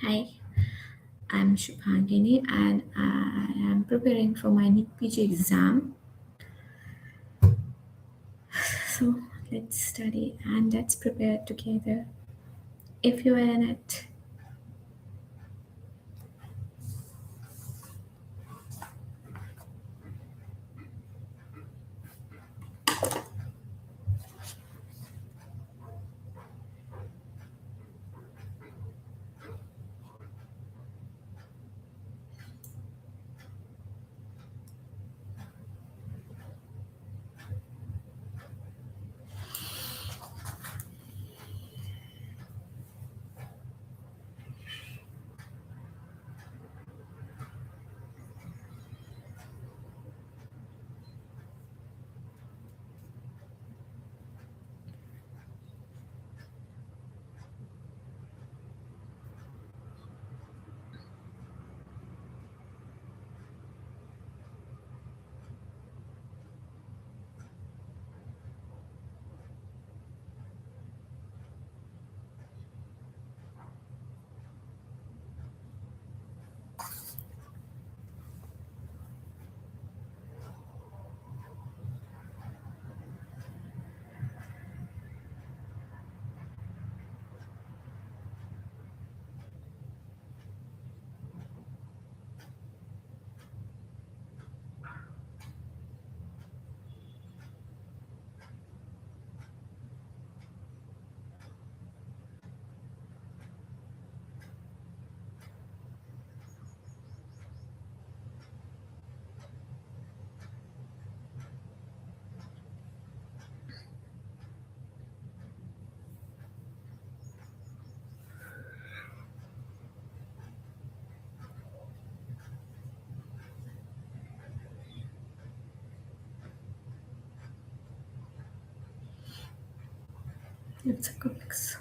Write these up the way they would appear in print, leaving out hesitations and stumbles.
Hi, I'm Shubhangini and I am preparing for my NEET PG exam. So let's study and let's prepare together. If you are in it, it's a comics.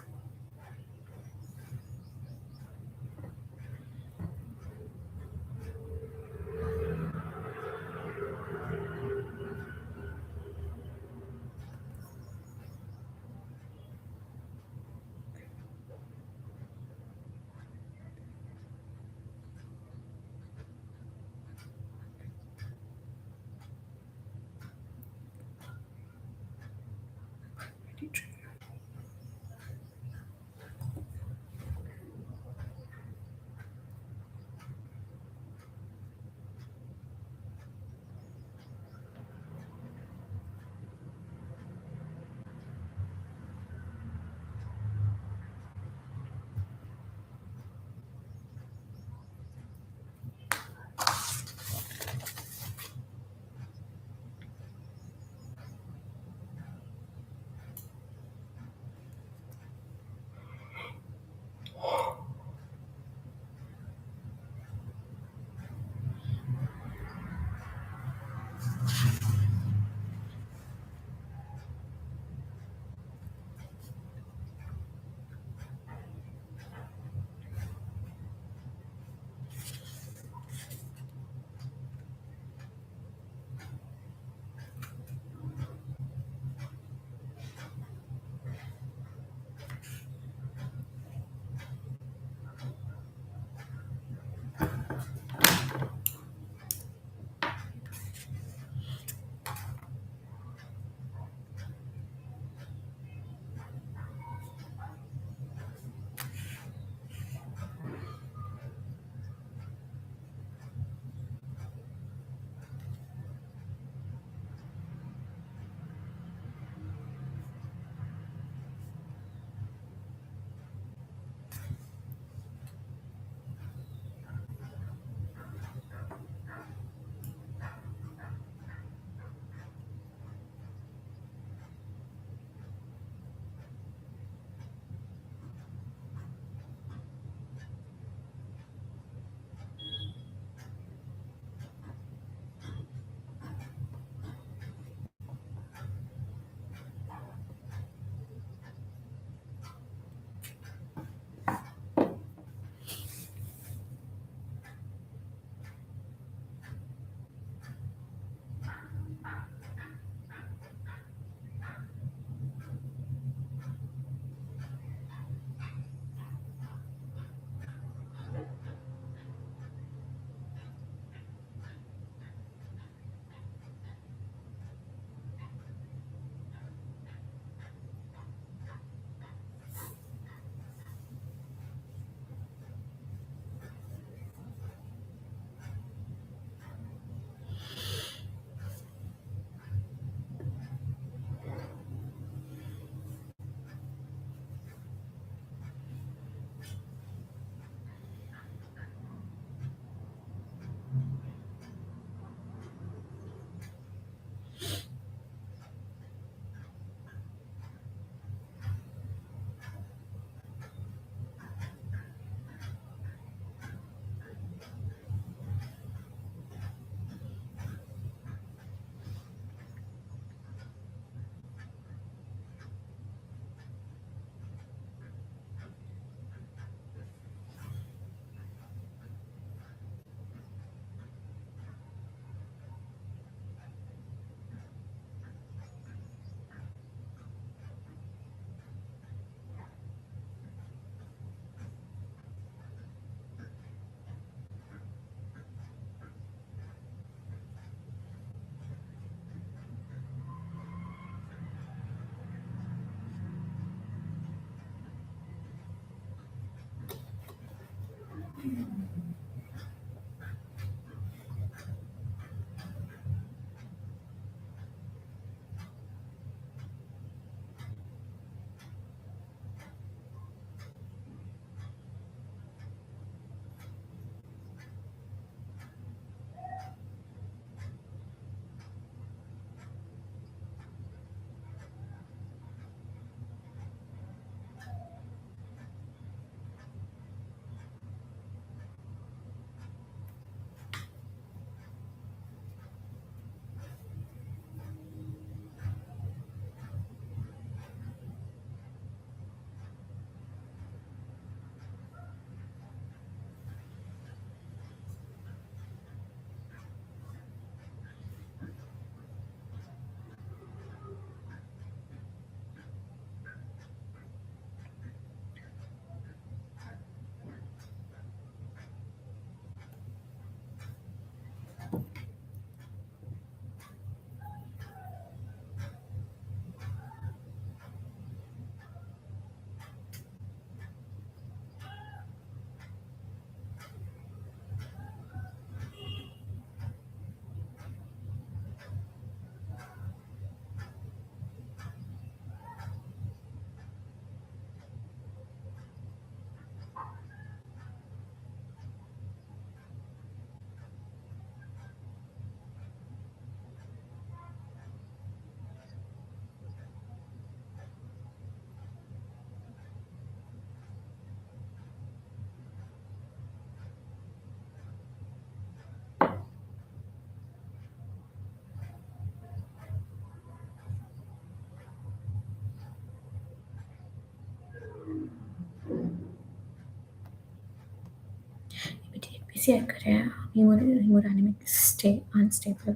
Immediate PCI करें hemodynamic stay unstable.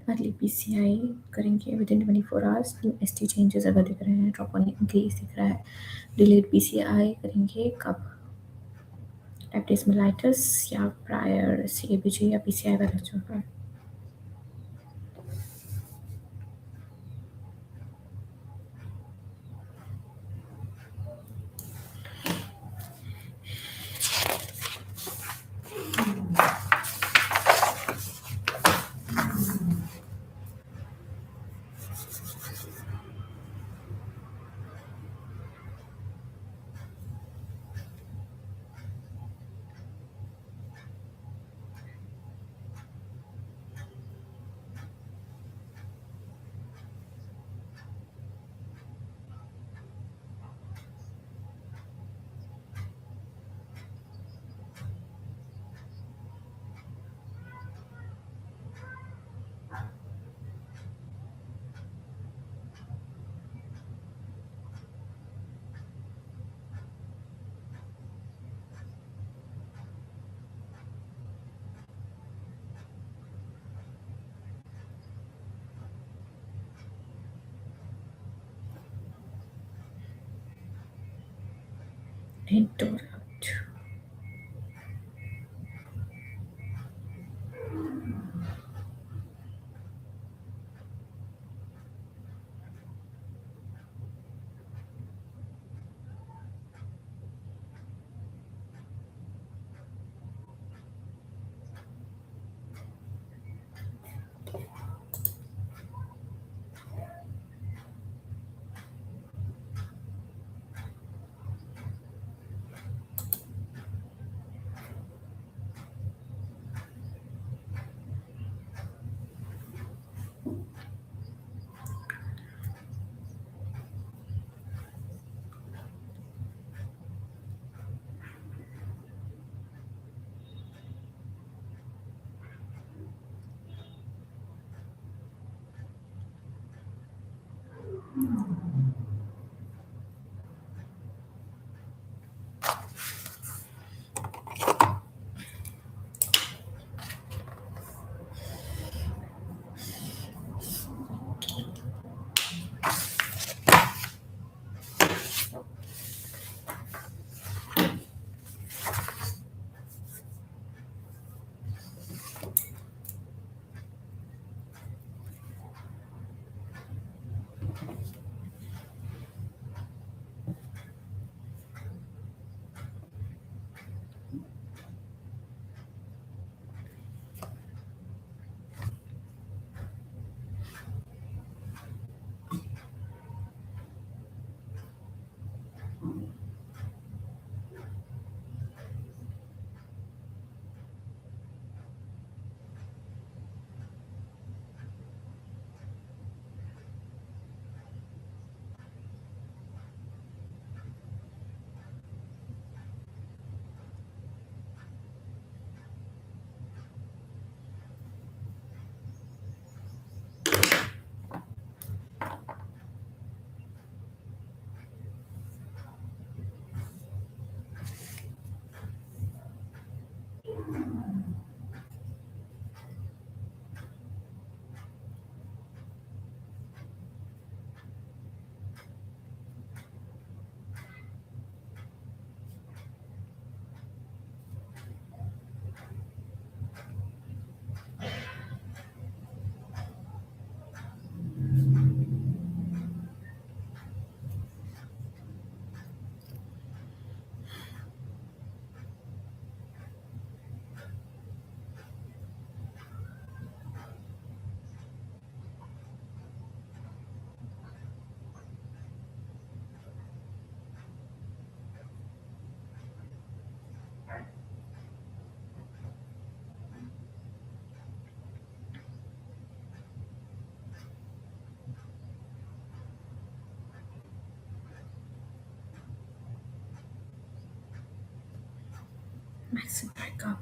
Early PCI करेंगे with in 24 hours. ST changes अगर दिख रहे हैं, troponin increase दिख रहा है. Delayed PCI करेंगे कब? डायबिटीज मेलाइटस या प्रायर CABG या PCI वाला चल. Into out. Massive breakup.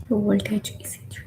Low voltage ECG.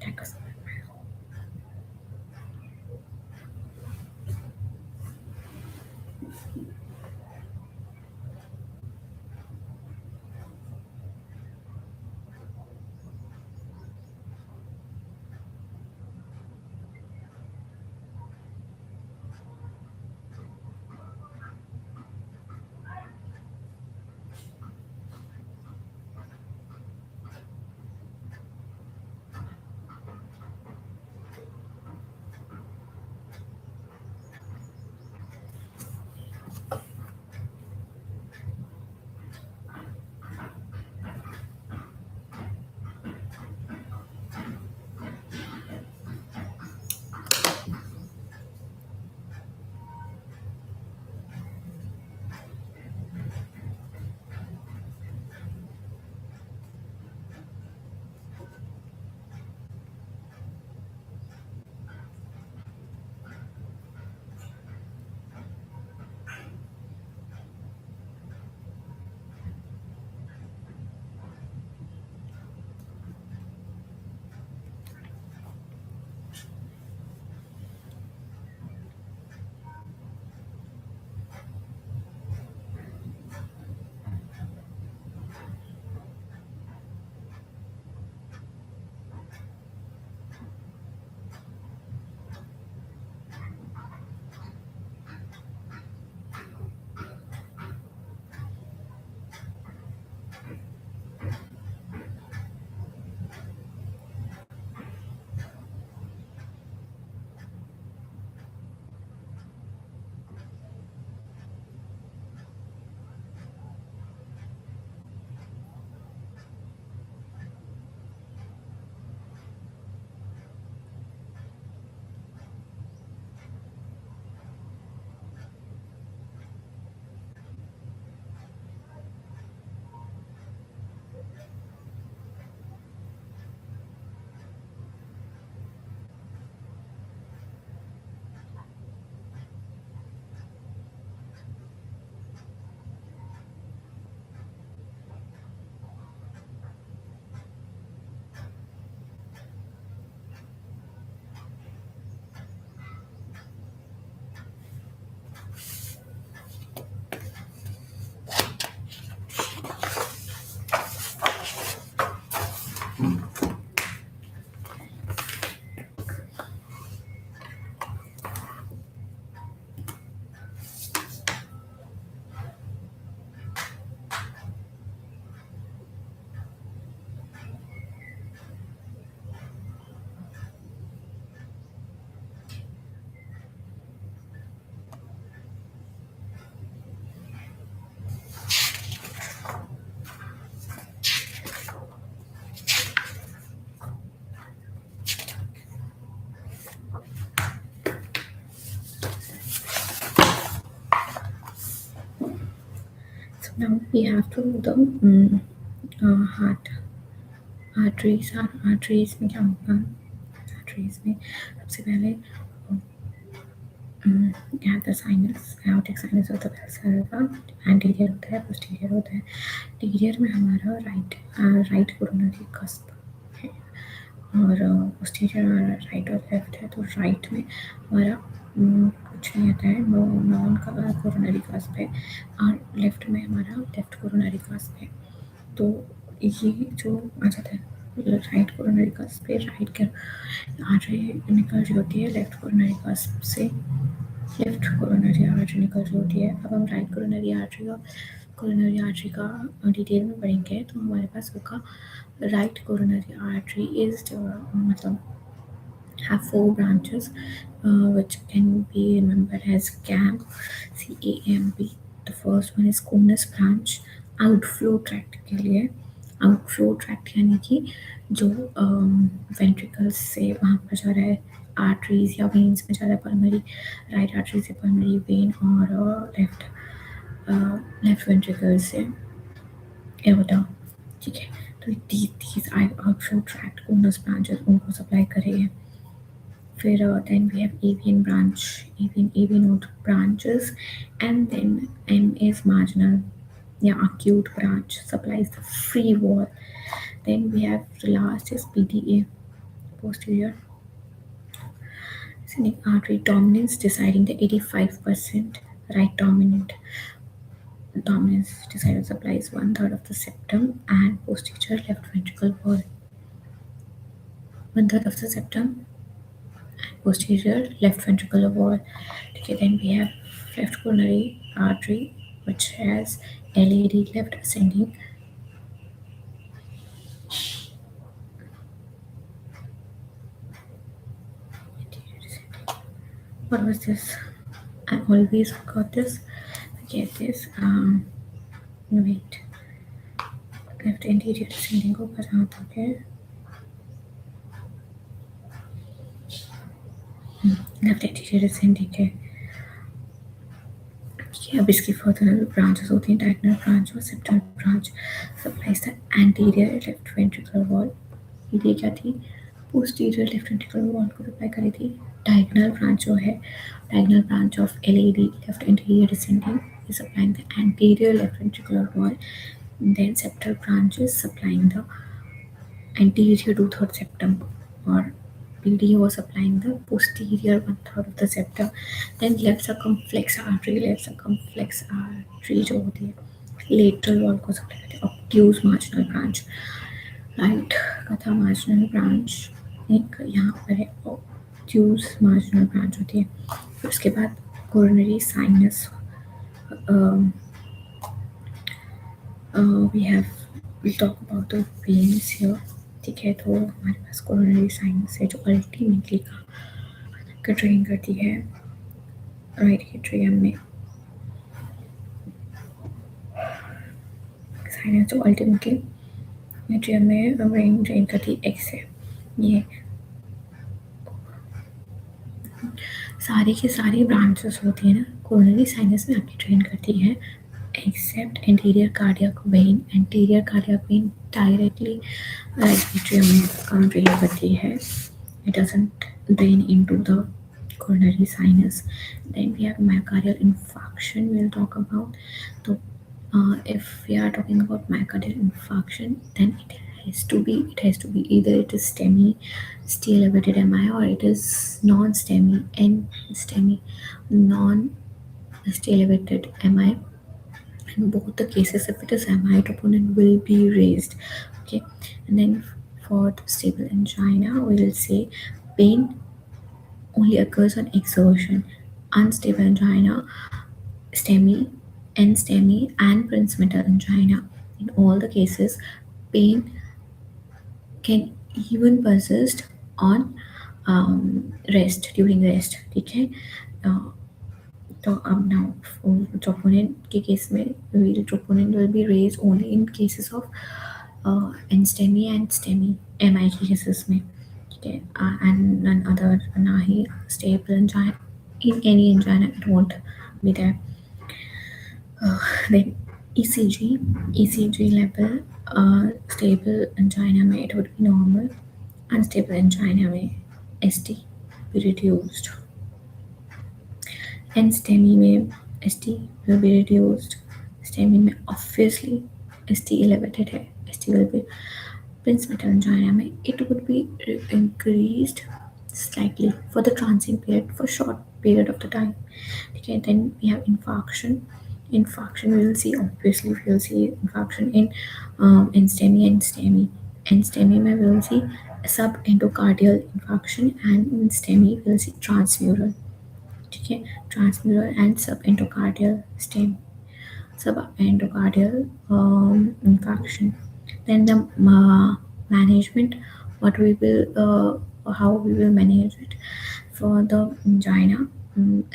Tacos. So now we have to do the heart arteries में क्या होगा? आर्टरीज में सबसे पहले यहाँ द साइनस, एओर्टिक साइनस होता है सर का, एंटीरियर होता है, पोस्टीरियर होता है। एंटीरियर में हमारा राइट कोरोनरी कस्प है, और पोस्टीरियर हमारा राइट और लेफ्ट है। तो राइट में हमारा कुछ नहीं आता है, नॉन का कोरोनरी कस्प है, और लेफ्ट में हमारा लेफ्ट कोरोनरी कस्प है। तो ये जो आ जाता है राइट कोरोनरी कस्प पे, राइट के आर्टरी निकल रही होती है लेफ्ट कोरोनरी कस्प से, लेफ्ट कोरोनरी आर्टरी निकल रही होती है। अब हम राइट कोरोनरी आर्टरी का डिटेल में पढ़ेंगे, तो हमारे पास होगा राइट कोरोनरी आर्टरी इज मतलब have four branches, which can be remembered as CAMP, CAMP. The first one is conus branch, outflow tract के लिए। outflow tract यानी कि जो वेंट्रिकल्स से वहाँ पर जा रहा है, आर्टरीज या वेन्स में जा रहा है, पल्मरी राइट आर्टरी से पल्मरी वेन, और लेफ्ट वेंट्रिकल से एओर्टा। ठीक है, तो these outflow tract conus branches उनको सप्लाई करेंगे। फिर then we have avian branch, avian node branches, and then M is marginal, yeah, acute branch supplies the free wall. Then we have the last is PDA, posterior ascending artery dominance deciding the 85%, right dominance decided supplies 1/3 of the septum and posterior left ventricle wall, 1/3 of the septum, posterior left ventricular wall. Okay, then we have left coronary artery, which has LAD, left ascending. What was this? I always forgot this. Forget this. Wait. Left anterior ascending को कहाँ तक है? Left anterior ascending है। अब इसकी further branches होती हैं, diagonal branch और septal branch supplies the anterior left ventricular wall. ये क्या थी? पोस्टीरियर लेफ्ट वेंट्रिकुलर वॉल को सप्लाई करी थी। डायगोनल ब्रांच जो है, diagonal branch of LAD left anterior descending is supplying the anterior left ventricular wall. Then septal branch is supplying the anterior 2/3 septum, or PD was supplying the posterior 1/3 of the septum. Then left circumflex artery जो होती है lateral wall को supply करती है। obtuse marginal branch, right का था marginal branch, एक यहाँ पर है obtuse marginal branch होती है। फिर उसके बाद coronary sinus, we'll talk about the veins here। ठीक है, तो हमारे पास कोरोनरी साइनस है जो अल्टीमेटली का ड्रेन करती है राइट एट्रियम में। साइनस जो अल्टीमेटली एट्रियम में ड्रेन करती है एक्स है। ये सारी की सारी ब्रांचेस होती है ना कोरोनरी साइनस में आके ड्रेन करती है, except anterior cardiac vein. Anterior cardiac vein directly right atrium में ड्रेन करती है, it doesn't drain into the coronary sinus. Then we have myocardial infarction we'll talk about. So if we are talking about myocardial infarction, then it has to be either it is STEMI, stay elevated MI, or it is non-STEMI, STEMI, non-stay elevated MI. In both the cases, if it is MI, troponin will be raised. Okay, and then for the stable angina, we will say pain only occurs on exertion. Unstable angina, STEMI, NSTEMI, and Prinzmetal angina. In all the cases, pain can even persist on rest, during rest. ठीक है, तो अब now troponin के case में troponin will be raised only in cases of NSTEMI and STEMI, MI के cases में। Okay, and none other, ना ही stable angina, in any angina it won't be there। Then ECG, ECG level stable angina में it would be normal, unstable angina में ST be reduced, and STEMI में ST will be reduced. STEMI में obviously ST elevated है, ST will be Princemetal angina में it would be increased slightly for the transient period, for short period of the time. Okay, then we have infarction. Infarction we will see, obviously we will see infarction in STEMI and STEMI. In STEMI में we will see subendocardial infarction, and in STEMI we will see transmural. Okay, transmural and subendocardial STEMI, subendocardial infarction. Then the management, what we will how we will manage it for the angina.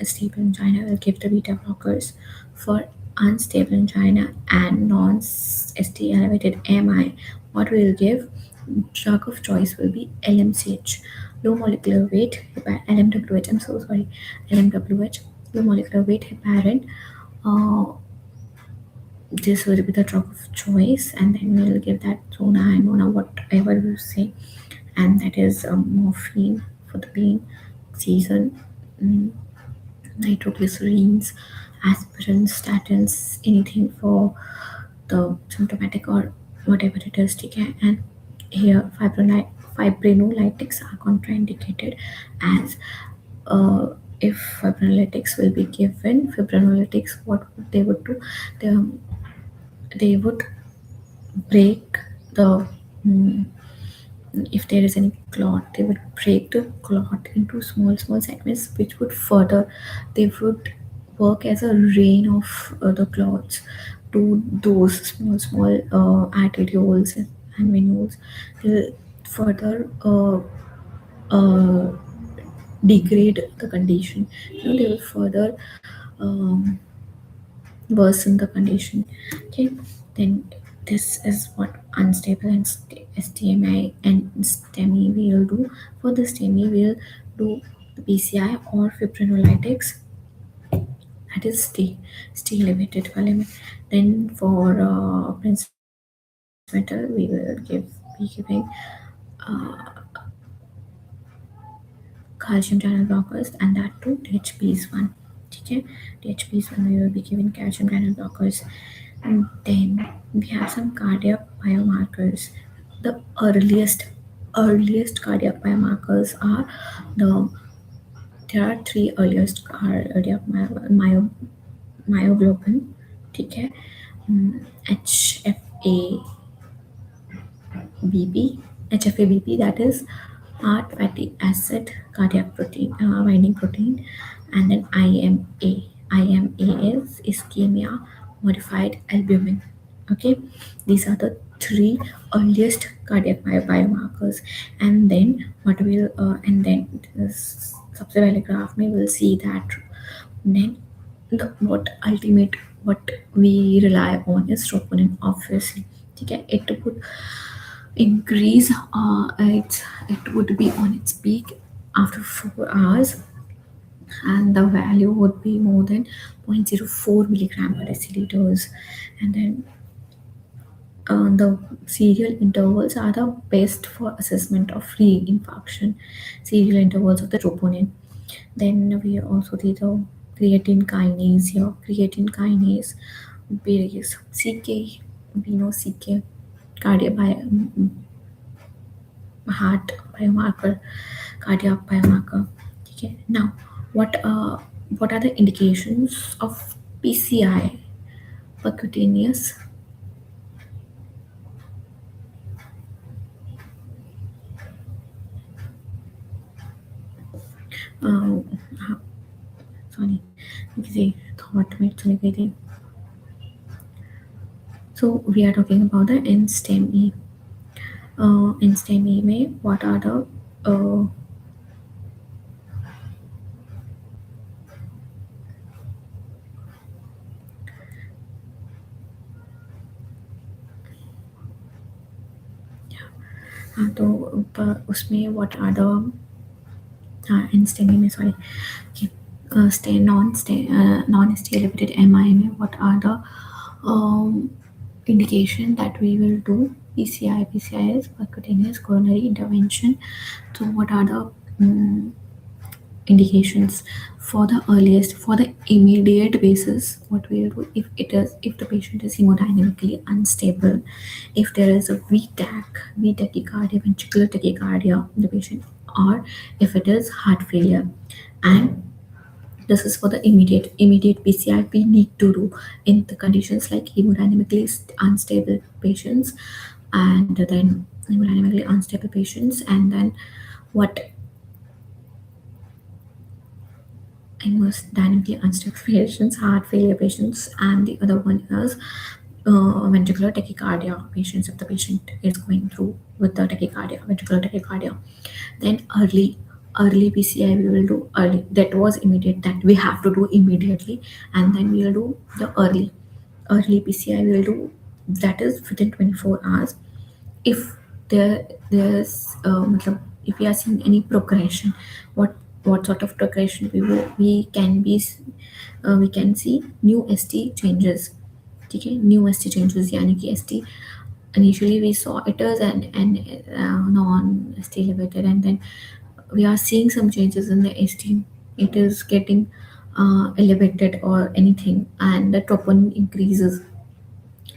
Stable angina will give the beta blockers. For unstable angina and non-ST elevated MI, what we will give drug of choice will be LMCH, low molecular weight LMWH. I'm so sorry, LMWH, low molecular weight heparin. Uh, this will be the drug of choice, and then we'll give that zona and mona, whatever you say, and that is morphine for the pain, season, mm, nitroglycerines, aspirins, statins, anything for the symptomatic or whatever it is. Okay? And here fibrinolytics are contraindicated, as uh, if fibrinolytics will be given, fibrinolytics, what they would do, they, they would break the mm, if there is any clot, they would break the clot into small segments, which would further, they would work as a rain of the clots to those small arterioles and venules. They will further uh, degrade the condition. They will further um, worsen the condition. Okay, then this is what unstable and STMI and STEMI will do. For the STEMI, we'll do the PCI or fibrinolytics, that is stay elevated volume. Then for Prince metal, we will be giving calcium channel blockers, and that too DHP is one. Okay, DHP is one, we will be giving calcium channel blockers. And then we have some cardiac biomarkers. The earliest cardiac biomarkers are the there are three earliest cardiac myoglobin. Okay, HFA BP, HFA-BP, that is heart fatty acid cardiac protein, binding protein, and then IMA. IMA is ischemia modified albumin. Okay, these are the three earliest cardiac biomarkers, and then what will and then this subsequent graph may will see that. Then what ultimate, what we rely on is troponin, obviously. Okay, it would increase, it would be on its peak after 4 hours, and the value would be more than 0.04 milligram per deciliters. And then the serial intervals are the best for assessment of reinfarction, serial intervals of the troponin. Then we also did the creatine kinase here. Creatine kinase varies. CK, we know CK, cardiac heart biomarker, cardiac biomarker. Okay. Now, what are the indications of PCI, percutaneous? Uh, sorry, किसी thought में चली गई थी. So we are talking about the NSTEMI. NSTEMI में what are the हाँ तो उसमें what are the NSTEMI में sorry, okay, non-ST elevated MI में what are the um, indication that we will do PCI is percutaneous coronary intervention. So what are the indications for the earliest, for the immediate basis? What we will do if it is, if the patient is hemodynamically unstable, if there is a V tachycardia, ventricular tachycardia in the patient, or if it is heart failure, and this is for the immediate PCI we need to do in the conditions like hemodynamically unstable patients, and then hemodynamically unstable patients, and then what dynamically unstable patients, heart failure patients, and the other one is ventricular tachycardia patients. If the patient is going through with the tachycardia, ventricular tachycardia, then early PCI we will do early. That was immediate, that we have to do immediately, and then we will do the early PCI we will do, that is within 24 hours. If there's matlab, if we are seeing any progression, what sort of progression we can see new ST changes. Okay, new ST changes यानी कि ST initially we saw it as an non ST elevated, and then we are seeing some changes in the ST. It is getting elevated or anything, and the troponin increases.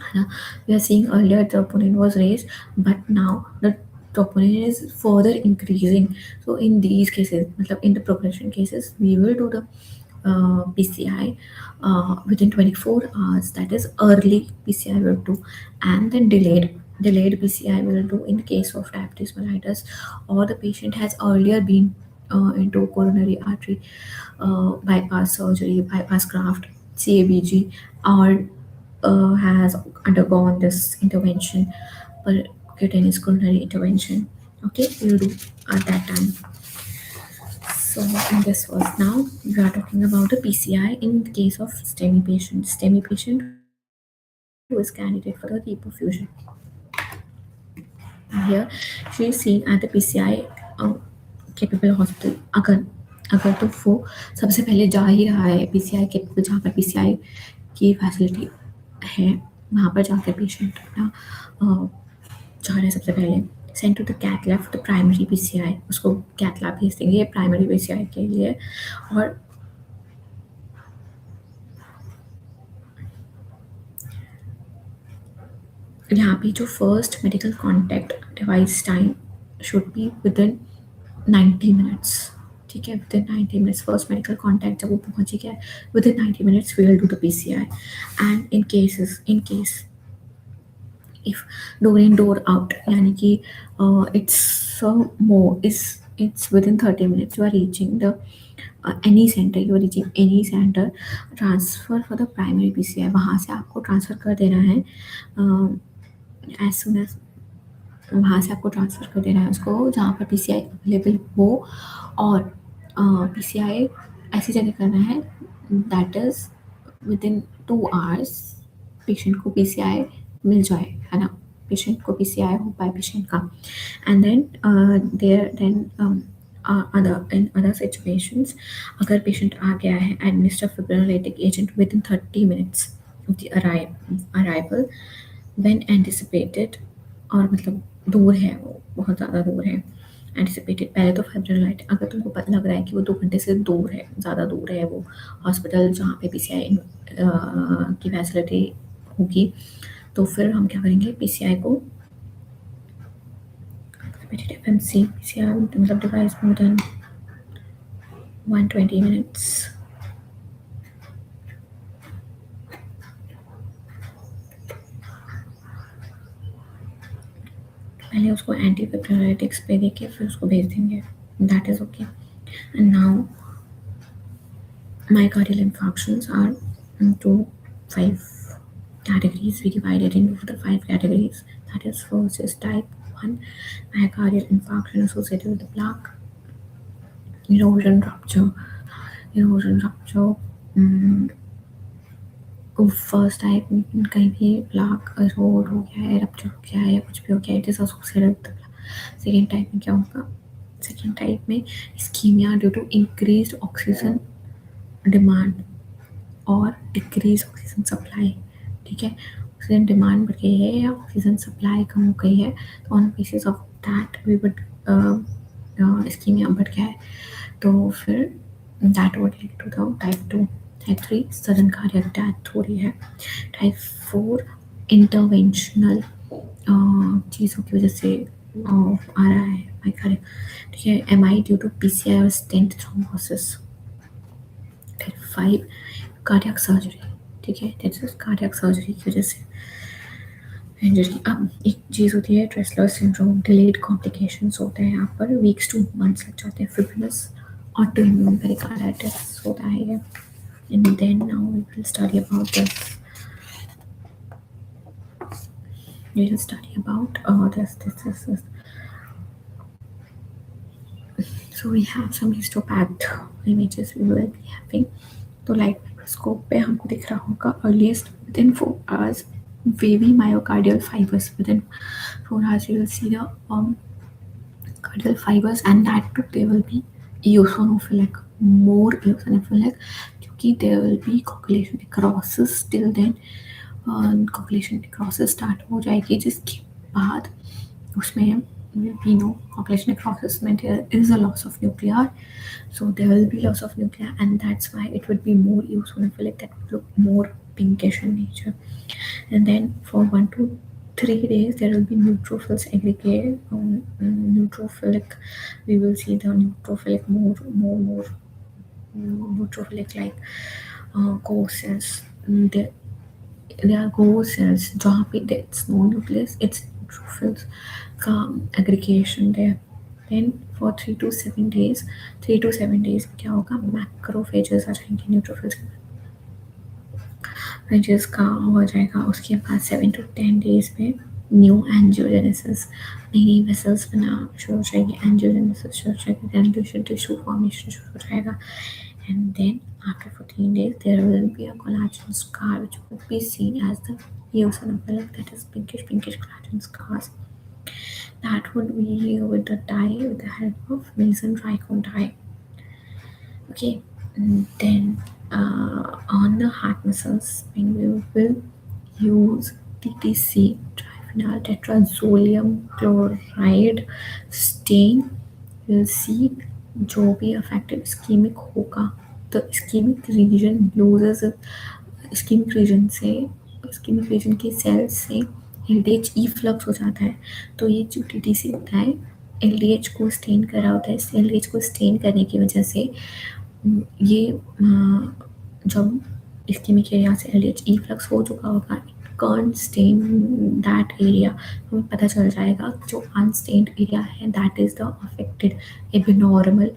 है ना? We are seeing earlier troponin was raised, but now the troponin is further increasing. So in these cases, मतलब in the progression cases, we will do the PCI within 24 hours. That is early PCI will do, and then delayed PCI will do in case of diabetes mellitus, or the patient has earlier been into coronary artery bypass surgery, bypass graft, CABG, or has undergone this intervention, percutaneous coronary intervention. Okay, we will do at that time. So in this was, now we are talking about the PCI in case of STEMI patient. STEMI patient who is candidate for the reperfusion. Here she is seen at the PCI capable hospital. अगर अगर तो वो सबसे पहले जा ही रहा है PCI capable, जहाँ पर PCI की फैसिलिटी है, वहाँ पर जाकर पेशेंट अपना जा रहा है सबसे पहले। Send to the cath lab for the primary PCI, उसको कैथ लैब भेज देंगे प्राइमरी PCI के लिए। और यहाँ पे जो first medical contact device time should be within 90 minutes. ठीक है, within 90 minutes first medical contact जब वो पहुँच ही गया है, within 90 minutes we will do the PCI। And in case if door in door out यानी कि it's within 30 minutes you are reaching the any center, you are reaching any center, transfer for the primary PCI वहाँ से आपको transfer कर देना है as soon as वहाँ से आपको ट्रांसफ़र कर देना है उसको जहाँ पर PCI अवेलेबल हो। और PCI ऐसी जगह करना है that is within 2 hours patient को PCI मिल जाए, है ना? पेशेंट को PCI हो पाए पेशेंट का। एंड देन अदर सिचुएशंस, अगर पेशेंट आ गया है, administer fibrinolytic agent within 30 minutes of the arrival when anticipated, और मतलब दूर है, वो बहुत ज़्यादा दूर है। एंटिसिपेटेड पहले तो फाइब्रोलाइट, अगर तुमको पता लग रहा है कि वो 2 घंटे से दूर है, ज़्यादा दूर है वो हॉस्पिटल जहाँ पे PCI की फैसिलिटी होगी, तो फिर हम क्या करेंगे, PCI को FMC PCI मतलब डिवाइस मोर देन 120 मिनट्स। पहले उसको एंटीफिब्रिलेटिक्स पे देके फिर उसको भेज देंगे, that is okay. And now myocardial infarctions are into 5 categories. We divided into the 5 categories. That is, first is type 1 myocardial infarction associated with the plaque erosion rupture. First type में कहीं भी प्लाक एरोड हो गया है, rupture हो गया है, या कुछ भी हो गया है, it is associated with the plaque. Second type में क्या होगा, सेकेंड टाइप में ischaemia due to increased oxygen demand और डिक्रीज ऑक्सीजन सप्लाई। ठीक है, ऑक्सीजन डिमांड बढ़ गई है या ऑक्सीजन सप्लाई कम हो गई है, तो on basis of that we would ischaemia बढ़ गया है, तो फिर that would lead to the type 2। Type 3 sudden cardiac death हो रही है। टाइप 4 इंटरवेंशनल चीज़ों की वजह से आ रहा है माइकार्डियक, ठीक है, MI ड्यू टू PCI और stent thrombosis. Type 5 cardiac surgery, ठीक है, दैट्स कार्डियक सर्जरी की वजह से इंजरी। अब एक चीज़ होती है ट्रेसलर सिंड्रोम, डिलेड कॉम्प्लिकेशंस होते हैं, यहाँ पर वीक्स टू मंथ्स लग जाते हैं। फिब्रिलस ऑटोइम्यून पेरिकार्डाइटिस होता है ये। And then now we will study about this, we will study about this. So we have some histopath images we will be having. तो लाइट माइक्रोस्कोप पे हमको दिख रहा होगा earliest within 4 hours wavy myocardial fibers. Within 4 hours you will see the cardial fibers, and that too they will be eosinophilic, more eosinophilic, क्योंकि there will be coagulation necrosis till then. coagulation necrosis start हो जाएगी, जिसके बाद उसमें we know coagulation necrosis meant there is a loss of nuclei, so there will be loss of nuclei, and that's why it would be more eosinophilic, that would look more pinkish in nature. And then for 1 to 3 days there will be neutrophils aggregate. Neutrophilic, we will see the neutrophilic more neutrophilic, like core cells. There are core cells जहाँ पे it's no nucleus, it's neutrophils का aggregation there. Then for 3 to 7 days क्या होगा, macrophages आ जाएंगे neutrophils के, phases का हो जाएगा। उसके बाद 7 to 10 days में न्यू एंजियोजेनेसिस, नई नई वेसल्स बना शुरू हो जाएगी, एंजियोजेनेसिस शुरू हो जाएगी, ग्रैनुलेशन टिश्यू फॉर्मेशन शुरू हो जाएगा। And then after 14 days there will be a collagen scar which will be seen as the eosinophilic, that is pinkish collagen scars. That would be with the dye, with the help of Mason Tricone dye. Okay, and then on the heart muscles, when we will use TTC, triphenyl tetrazolium chloride stain, you'll see जो भी affected ischemic होगा, the ischemic region loses ischemic region से, ischemic region के cells से LDH efflux हो जाता है। तो ये जो TTC होता है LDH को स्टेन कर रहा होता है, इस LDH को स्टेन करने की वजह से ये जब ischemic एरिया से LDH efflux हो चुका होगा, can't stain that area, हमें पता चल जाएगा जो unstained area है that is the affected abnormal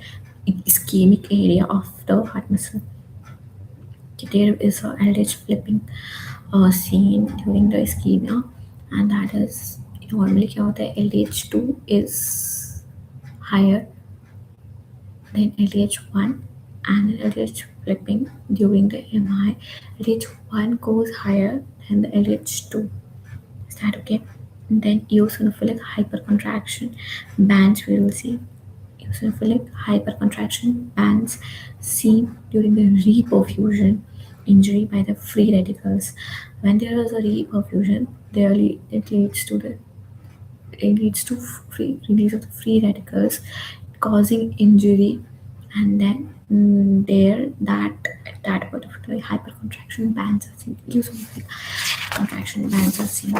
ischemic area of the heart muscle. There is a LDH flipping seen during the ischemia, and that is normally क्या होता है, LDH2 is higher than LDH1, and LDH flipping during the MI, LDH1 goes higher than the LDH2. Is that okay? And then eosinophilic hypercontraction bands, we will see eosinophilic hypercontraction bands seen during the reperfusion injury by the free radicals. When there is a reperfusion, it leads to free release of the free radicals, causing injury, and then there that particular hypercontraction bands are seen, eosinophilic contraction bands are seen.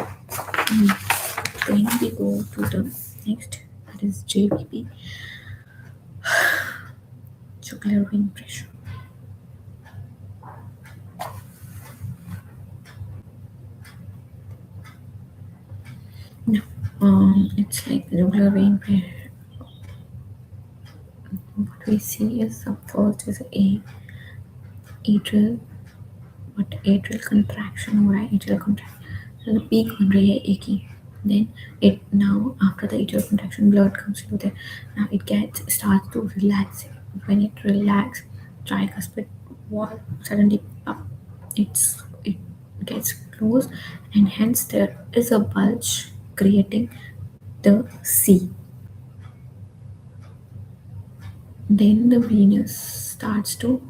Then we go to the next, that is JVP, jugular vein pressure. No, it's like jugular vein pressure. What we see is first is atrial, but atrial contraction हो रहा है, atrial contraction, so the peak बन रही है एक ही. Then it now after the atrial contraction blood comes into there. Now it starts to relax. When it relax, tricuspid wall suddenly up. It gets closed, and hence there is a bulge creating the C. Then the venous starts to